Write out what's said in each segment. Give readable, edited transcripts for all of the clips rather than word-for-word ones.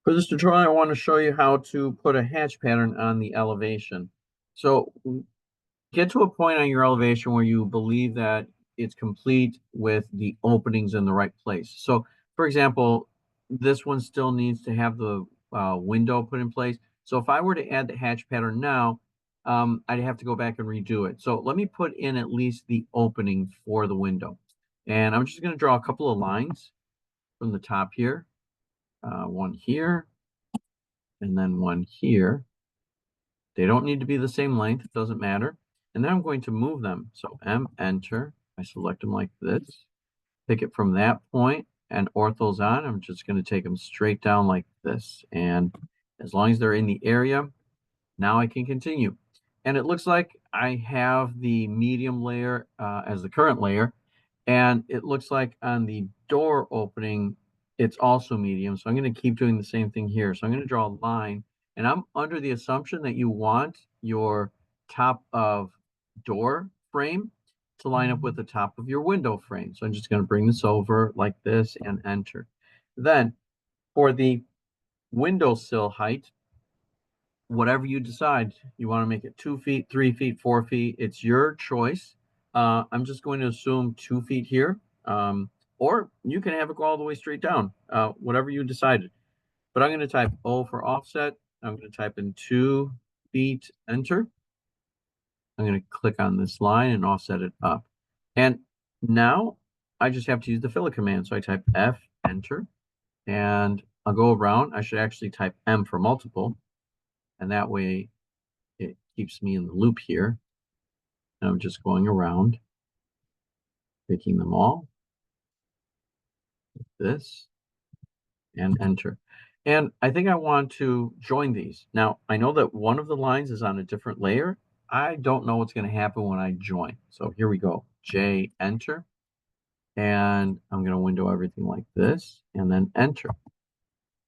For this tutorial, I want to show you how to put a hatch pattern on the elevation. So get to a point on your elevation where you believe that it's complete with the openings in the right place. So for example, this one still needs to have the window put in place. So if I were to add the hatch pattern now, I'd have to go back and redo it. So let me put in at least the opening for the window. And I'm just going to draw a couple of lines from the top here, one here, and then one here. They don't need to be the same length, it doesn't matter. And then I'm going to move them. So M, enter. I select them like this. Pick it from that point and orthos on. I'm just going to take them straight down like this. And as long as they're in the area, now I can continue. And it looks like I have the medium layer as the current layer. And it looks like on the door opening, it's also medium. So I'm going to keep doing the same thing here. So I'm going to draw a line. And I'm under the assumption that you want your top of door frame to line up with the top of your window frame. So I'm just going to bring this over like this and enter. Then for the windowsill height, whatever you decide, you want to make it 2 feet, 3 feet, 4 feet, it's your choice. I'm just going to assume 2 feet here, or you can have it go all the way straight down, whatever you decided. But I'm going to type O for offset. I'm going to type in 2 feet, enter. I'm going to click on this line and offset it up. And now I just have to use the fill command. So I type F, enter, and I'll go around. I should actually type M for multiple. And that way it keeps me in the loop here. And I'm just going around, picking them all, like this, and enter. And I think I want to join these. Now, I know that one of the lines is on a different layer. I don't know what's going to happen when I join. So here we go. J, enter. And I'm going to window everything like this, and then enter.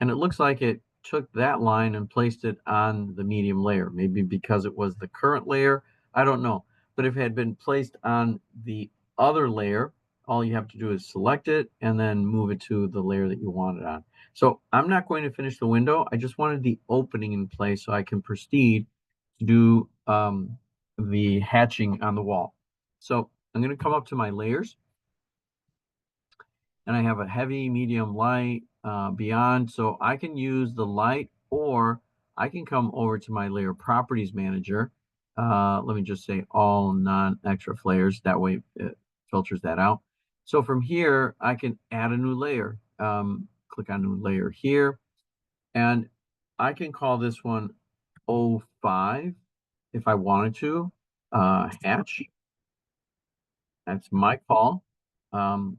And it looks like it took that line and placed it on the medium layer, maybe because it was the current layer. I don't know. But if it had been placed on the other layer, all you have to do is select it and then move it to the layer that you want it on. So I'm not going to finish the window. I just wanted the opening in place so I can proceed to do the hatching on the wall. So I'm going to come up to my layers, and I have a heavy, medium, light, beyond. So I can use the light, or I can come over to my layer properties manager. Let me just say all non-XREF layers. That way it filters that out. So from here, I can add a new layer. Click on new layer here. And I can call this one 05 if I wanted to. Hatch. That's my call. I'm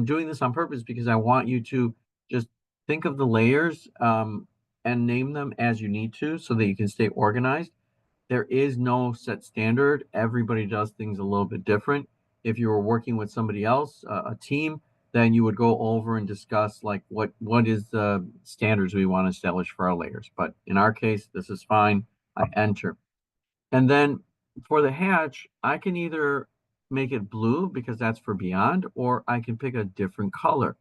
doing this on purpose because I want you to just think of the layers and name them as you need to so that you can stay organized. There is no set standard. Everybody does things a little bit different. If you were working with somebody else, a team, then you would go over and discuss like what is the standards we want to establish for our layers. But in our case, this is fine. I enter. And then for the hatch, I can either make it blue because that's for beyond, or I can pick a different color.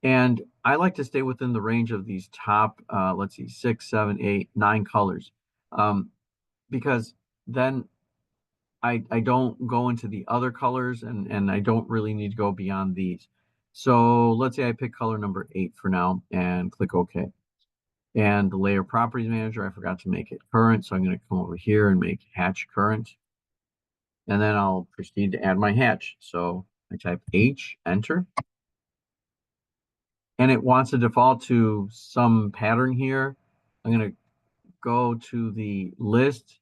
And I like to stay within the range of these top, let's see, 6, 7, 8, 9 colors. Because then I don't go into the other colors, and I don't really need to go beyond these. So let's say I pick color number 8 for now and click OK. And the layer properties manager, I forgot to make it current. So I'm going to come over here and make hatch current. And then I'll proceed to add my hatch. So I type H, enter. And it wants to default to some pattern here. I'm going to go to the list.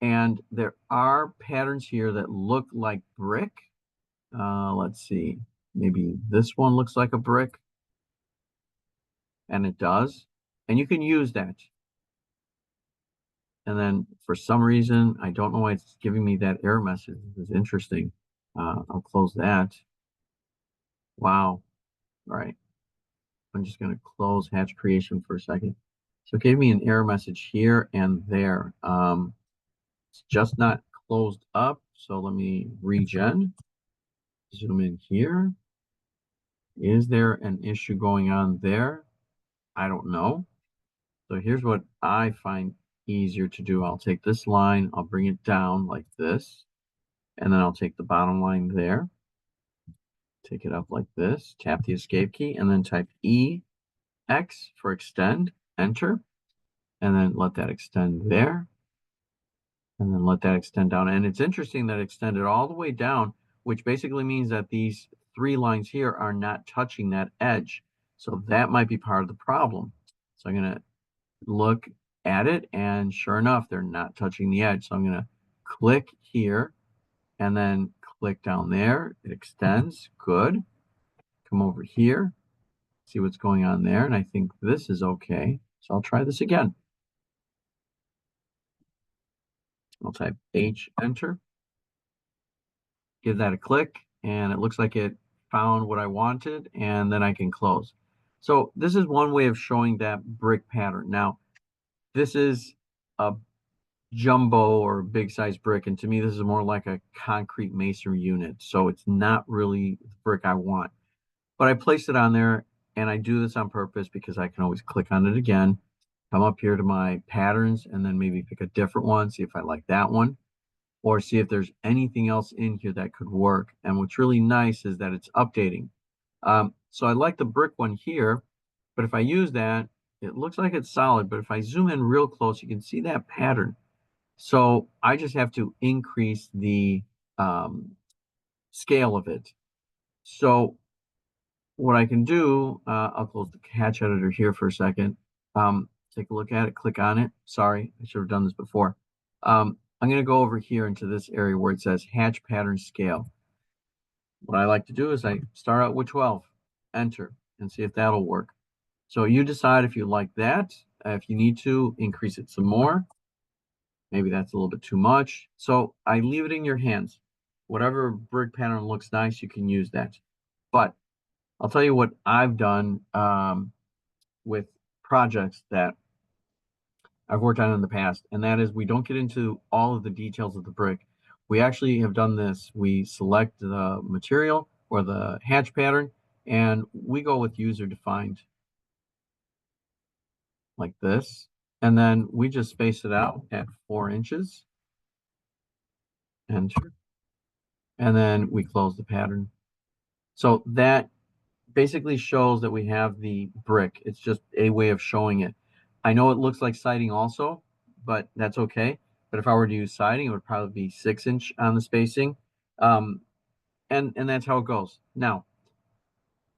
And there are patterns here that look like brick. Let's see. Maybe this one looks like a brick. And it does. And you can use that. And then for some reason, I don't know why it's giving me that error message. This is interesting. I'll close that. Wow. All right. I'm just going to close hatch creation for a second. So it gave me an error message here and there. It's just not closed up. So let me regen. Zoom in here. Is there an issue going on there? I don't know. So here's what I find easier to do. I'll take this line, I'll bring it down like this, and then I'll take the bottom line there, take it up like this, tap the escape key, and then type EX for extend, enter, and then let that extend there, and then let that extend down. And it's interesting that it extended all the way down, which basically means that these 3 lines here are not touching that edge. So that might be part of the problem. So I'm going to look at it, and sure enough, they're not touching the edge. So I'm going to click here and then click down there. It extends. Good. Come over here, see what's going on there. And I think this is okay. So I'll try this again. I'll type H, enter, give that a click, and it looks like it found what I wanted, and then I can close. So this is one way of showing that brick pattern. Now, this is a jumbo or big size brick, and to me this is more like a concrete masonry unit, so it's not really the brick I want, but I placed it on there, and I do this on purpose because I can always click on it again, come up here to my patterns, and then maybe pick a different one, see if I like that one, or see if there's anything else in here that could work. And what's really nice is that it's updating. So I like the brick one here, but if I use that, it looks like it's solid, but if I zoom in real close, you can see that pattern. So I just have to increase the scale of it. So what I can do, I'll close the hatch editor here for a second. Take a look at it, click on it. Sorry, I should have done this before. I'm going to go over here into this area where it says hatch pattern scale. What I like to do is I start out with 12, enter, and see if that'll work. So you decide if you like that. If you need to increase it some more, maybe that's a little bit too much. So I leave it in your hands. Whatever brick pattern looks nice, you can use that. But I'll tell you what I've done with projects that I've worked on in the past, and that is we don't get into all of the details of the brick. We actually have done this. We select the material or the hatch pattern, and we go with user defined like this. And then we just space it out at 4 inches, enter, and then we close the pattern. So that basically shows that we have the brick. It's just a way of showing it. I know it looks like siding also, but that's okay. But if I were to use siding, it would probably be 6-inch on the spacing. And that's how it goes. Now,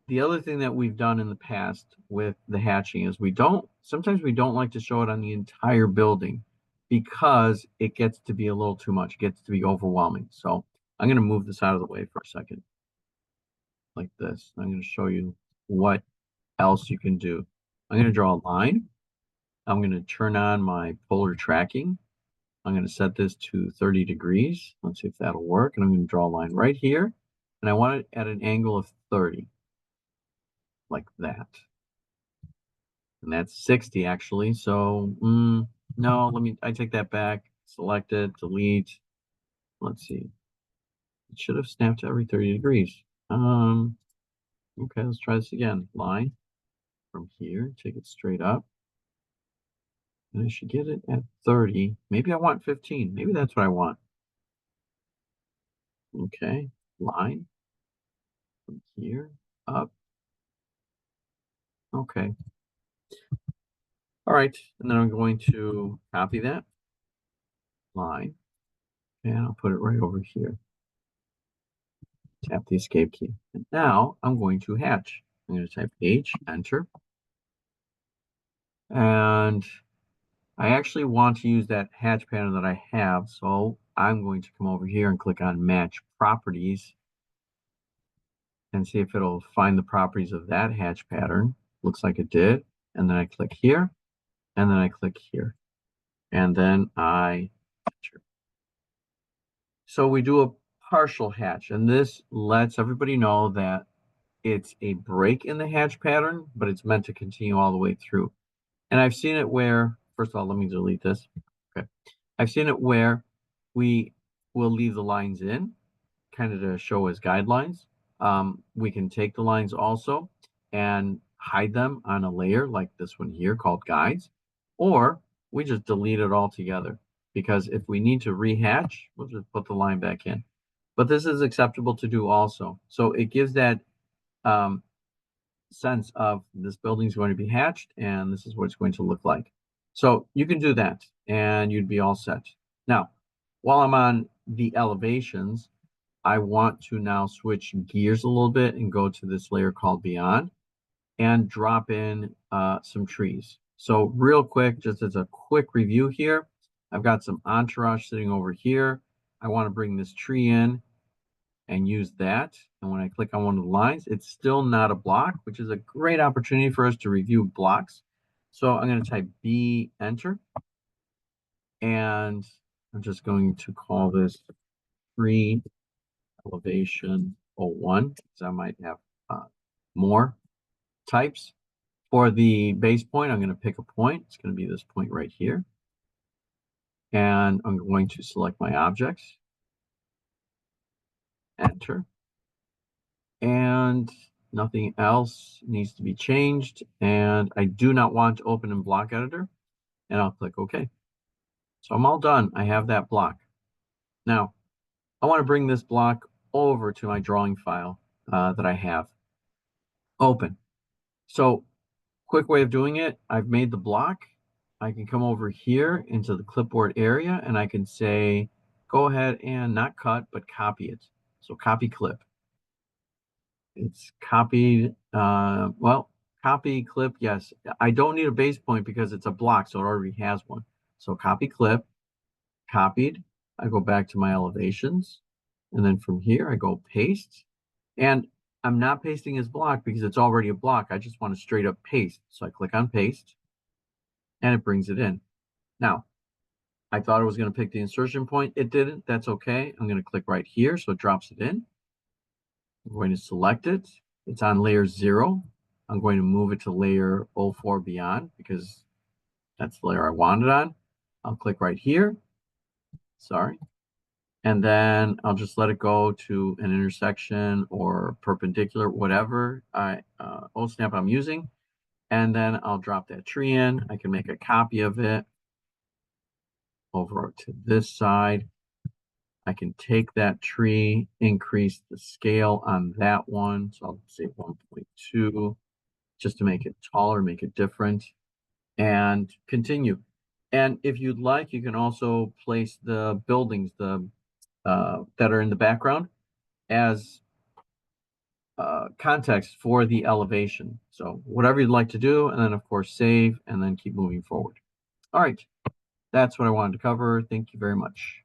the other thing that we've done in the past with the hatching is sometimes we don't like to show it on the entire building because it gets to be a little too much. It gets to be overwhelming. So I'm going to move this out of the way for a second like this. I'm going to show you what else you can do. I'm going to draw a line. I'm going to turn on my polar tracking. I'm going to set this to 30 degrees. Let's see if that'll work. And I'm going to draw a line right here. And I want it at an angle of 30, like that. And that's 60 actually. So no, I take that back. Select it, delete. Let's see. It should have snapped to every 30 degrees. Okay, let's try this again. Line from here, take it straight up. And I should get it at 30. Maybe I want 15. Maybe that's what I want. Okay, line from here up. Okay. All right, and then I'm going to copy that line, and I'll put it right over here. Tap the escape key. And now I'm going to hatch. I'm going to type H, enter. And I actually want to use that hatch pattern that I have, so I'm going to come over here and click on Match Properties and see if it'll find the properties of that hatch pattern. Looks like it did. And then I click here, and then I click here. And then I enter. So we do a partial hatch, and this lets everybody know that it's a break in the hatch pattern, but it's meant to continue all the way through. And I've seen it where, first of all, let me delete this. Okay. I've seen it where we will leave the lines in, kind of to show as guidelines. We can take the lines also and hide them on a layer like this one here called guides, or we just delete it all together. Because if we need to rehatch, we'll just put the line back in. But this is acceptable to do also. So it gives that um, sense of this building is going to be hatched and this is what it's going to look like. So you can do that and you'd be all set. Now, while I'm on the elevations, I want to now switch gears a little bit and go to this layer called Beyond and drop in some trees. So real quick, just as a quick review here, I've got some entourage sitting over here. I want to bring this tree in and use that. And when I click on one of the lines, it's still not a block, which is a great opportunity for us to review blocks. So I'm going to type B, enter. And I'm just going to call this tree elevation 01, because I might have more types. For the base point, I'm going to pick a point. It's going to be this point right here. And I'm going to select my objects, enter. And nothing else needs to be changed. And I do not want to open in block editor. And I'll click OK. So I'm all done. I have that block. Now, I want to bring this block over to my drawing file that I have open. So quick way of doing it, I've made the block. I can come over here into the clipboard area and I can say, go ahead and not cut, but copy it. So copy clip. It's copied, well, copy clip, yes. I don't need a base point because it's a block, so it already has one. So copy clip, copied. I go back to my elevations. And then from here, I go paste. And I'm not pasting as block because it's already a block. I just want to straight up paste. So I click on paste and it brings it in. Now, I thought it was going to pick the insertion point. It didn't. That's okay. I'm going to click right here. So it drops it in. I'm going to select it. It's on layer 0. I'm going to move it to layer 04 beyond because that's the layer I want it on. I'll click right here. Sorry. And then I'll just let it go to an intersection or perpendicular, whatever OSNAP I'm using. And then I'll drop that tree in. I can make a copy of it over to this side. I can take that tree, increase the scale on that one. So I'll say 1.2 just to make it taller, make it different, and continue. And if you'd like, you can also place the buildings that are in the background as context for the elevation. So whatever you'd like to do, and then of course save, and then keep moving forward. All right, that's what I wanted to cover. Thank you very much.